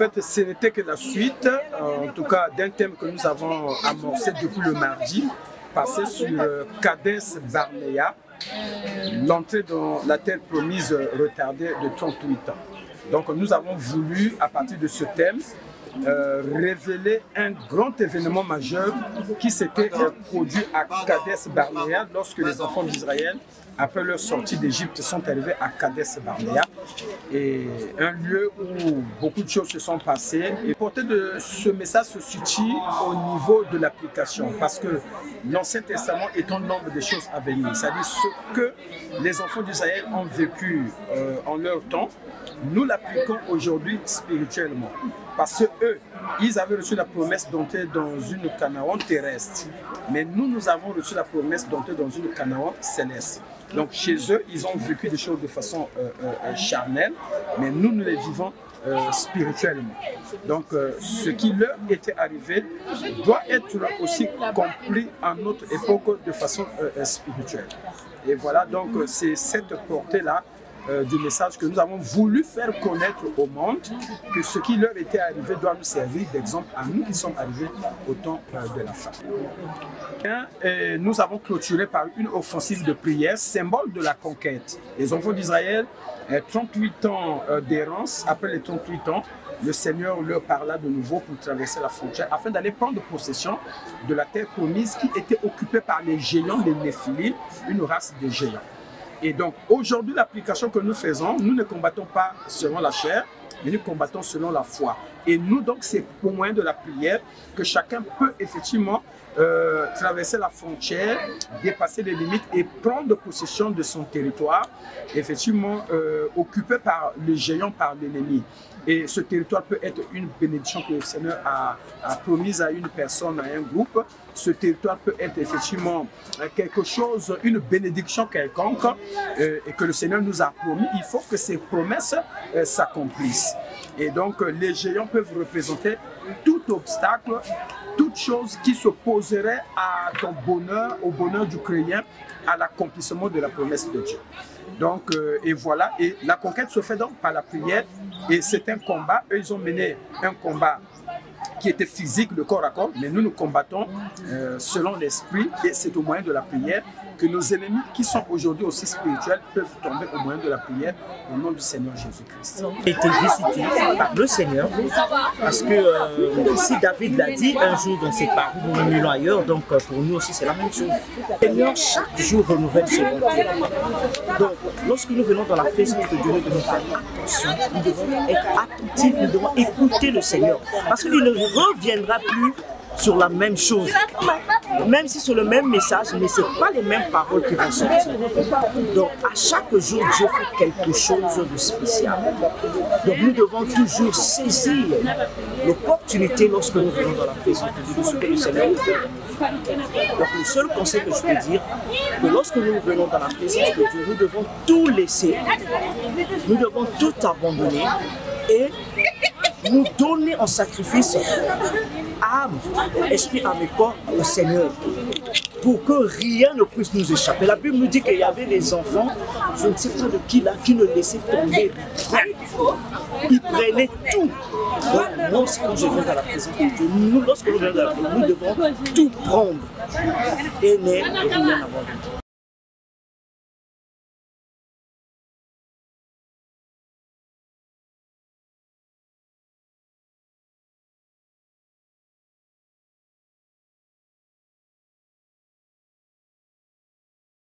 fait, ce n'était que la suite, en tout cas, d'un thème que nous avons amorcé depuis le mardi, passé sur Kadès Barnea, l'entrée dans la terre promise retardée de 38 ans. Donc nous avons voulu, à partir de ce thème, révéler un grand événement majeur qui s'était produit à Kadès Barnea lorsque les enfants d'Israël, après leur sortie d'Égypte, sont arrivés à Kadès Barnea, et un lieu où beaucoup de choses se sont passées. Et portée de ce message se situe au niveau de l'application, parce que l'Ancien Testament est un nombre de choses à venir, c'est-à-dire ce que les enfants d'Israël ont vécu en leur temps, nous l'appliquons aujourd'hui spirituellement. Parce qu'eux, ils avaient reçu la promesse d'entrer dans une Canaan terrestre. Mais nous avons reçu la promesse d'entrer dans une Canaan céleste. Donc chez eux, ils ont vécu des choses de façon charnelle, mais nous les vivons spirituellement. Donc ce qui leur était arrivé doit être aussi compris à notre époque de façon spirituelle. Et voilà, donc c'est cette portée-là du message que nous avons voulu faire connaître au monde, que ce qui leur était arrivé doit nous servir d'exemple à nous qui sommes arrivés au temps de la fin. Et nous avons clôturé par une offensive de prière, symbole de la conquête. Les enfants d'Israël, 38 ans d'errance, après les 38 ans, le Seigneur leur parla de nouveau pour traverser la frontière afin d'aller prendre possession de la terre promise qui était occupée par les géants, les Néphilim, une race de géants. Et donc aujourd'hui, l'application que nous faisons, nous ne combattons pas selon la chair, mais nous combattons selon la foi. Et nous, donc, c'est au moyen de la prière que chacun peut effectivement traverser la frontière, dépasser les limites et prendre possession de son territoire, effectivement occupé par les géants, par l'ennemi. Et ce territoire peut être une bénédiction que le Seigneur a promise à une personne, à un groupe. Ce territoire peut être effectivement quelque chose, une bénédiction quelconque et que le Seigneur nous a promis. Il faut que ces promesses s'accomplissent. Et donc les géants peuvent représenter tout obstacle, toute chose qui s'opposerait à ton bonheur, au bonheur du croyant, à l'accomplissement de la promesse de Dieu. Donc, et voilà, et la conquête se fait donc par la prière, et c'est un combat. Eux, ils ont mené un combat qui était physique, de corps à corps, mais nous combattons selon l'esprit, et c'est au moyen de la prière que nos ennemis qui sont aujourd'hui aussi spirituels peuvent tomber au moyen de la prière au nom du Seigneur Jésus-Christ. J'ai été visité par le Seigneur parce que si David l'a dit un jour dans ses paroles, nous nous ailleurs, donc pour nous aussi c'est la même chose. Le Seigneur chaque jour renouvelle ses bontés. Donc lorsque nous venons dans la présence de Dieu, nous devons faire attention, nous devons être attentifs, nous devons écouter le Seigneur parce qu'il ne reviendra plus sur la même chose, même si c'est le même message, mais ce n'est pas les mêmes paroles qui vont sortir. Donc à chaque jour, Dieu fait quelque chose de spécial. Donc nous devons toujours saisir l'opportunité lorsque nous venons dans la présence de Dieu, de ce que le Seigneur nous fait. Donc le seul conseil que je peux dire, que lorsque nous venons dans la présence de Dieu, nous devons tout laisser, nous devons tout abandonner et nous donner en sacrifice âme, esprit, âme et corps au Seigneur pour que rien ne puisse nous échapper. La Bible nous dit qu'il y avait des enfants, je ne sais pas de qui là, qui ne laissaient tomber rien. Ils prenaient tout. Donc lorsque je viens dans la présence de Dieu, nous, lorsque nous venons dans la présence, nous devons tout prendre et ne rien abandonner.